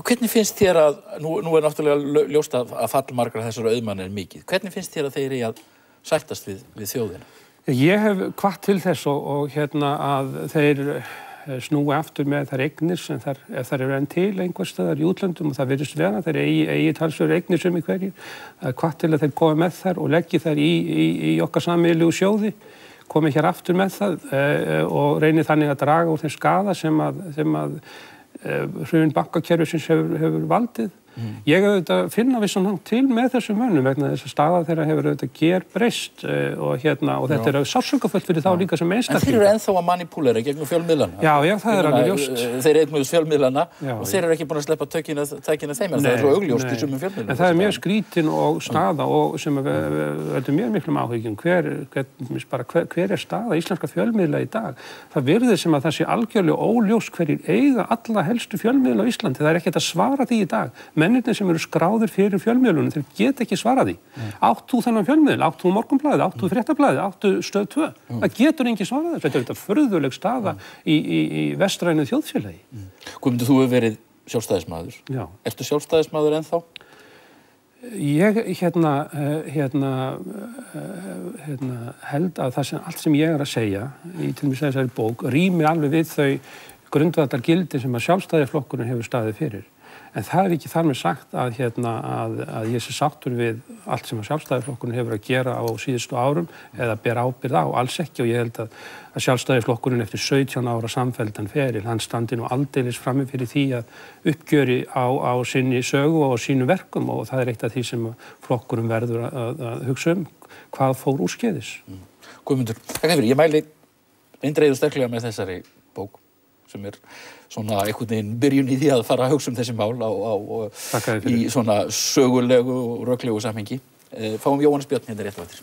Hvernig finnst þér að, nú náttúrulega ljóst að fall margra þessara auðmanna mikið, hvernig finnst þér að þeir eigi að sættast við þjóðina? Ég hef hvatt til þess og að þeir snúi aftur með þær eignir sem þær eru enn til einhvers staðar í útlöndum og það virðist vera, þeir eigi talsverðar eignir sem í hverju, hvatt til að þeir komi með þær og leggi þær í okkar sameiginlegu sjóði, komi hér aftur með það og reyni þannig að draga úr þeim skaða sem að hrun bankakerfisins hefur valdið. Ég hef auðvitað finna vissan hátt til með þessum mönnum vegna þess að staða þeirra hefur auðvitað gerbreyst og þetta er sársaukafullt fyrir þá líka sem einstaklinga. En þeir eru ennþá að manipúlera gegnum fjölmiðlana. Já, það er alveg ljóst. Þeir eignuðust fjölmiðlana og þeir eru ekki búin að sleppa tækina þeim, en það er svo augljóst í sumum fjölmiðlum. En það er mjög skrítin og staða og sem veldur mjög miklum áhyggjum. Hver er staða íslenska fjölmiðla í dag? Það virðist sem að það sé algjörlega óljóst hverjir eiga alla helstu fjölmiðla á Íslandi. Það er ekki hægt að svara því í dag. Mennirnir sem eru skráðir fyrir fjölmiðlunum, þeir geta ekki svarað því. Átt þú þennan fjölmiðil, átt þú Morgunblaðið, átt þú Fréttablaðið, átt þú Stöð 2. Það getur enginn svarað þessu. Þetta er auðvitað furðuleg staða í vestrænu þjóðfélagi. Guðmundur, þú hefur verið sjálfstæðismaður. Já. Ertu sjálfstæðismaður ennþá? Ég held að allt sem ég er að segja í til dæmis þessari bók rímir alveg við þau grundvallargildi sem að Sjálfstæðisflokkurinn hefur staðið fyrir. En það er ekki þar með sagt að ég sé sáttur við allt sem að Sjálfstæðisflokkurinn hefur að gera á síðustu árum eða ber ábyrgð á, alls ekki, og ég held að Sjálfstæðisflokkurinn eftir 17 ára samfelldan feril, hann standi nú aldeilis frammi fyrir því að uppgjöri á sinni sögu og sínu verkum og það er eitt af því sem flokkurinn verður að hugsa hvað fór úrskeiðis. Guðmundur, takk fyrir. Ég mæli eindregið og sterklega með þessari bók sem er svona einhvern veginn byrjun í því að fara að hugsa þessi mál í svona sögulegu og röklegu samhengi. Fáum Jóhannes Björn hérna rétt á eftir.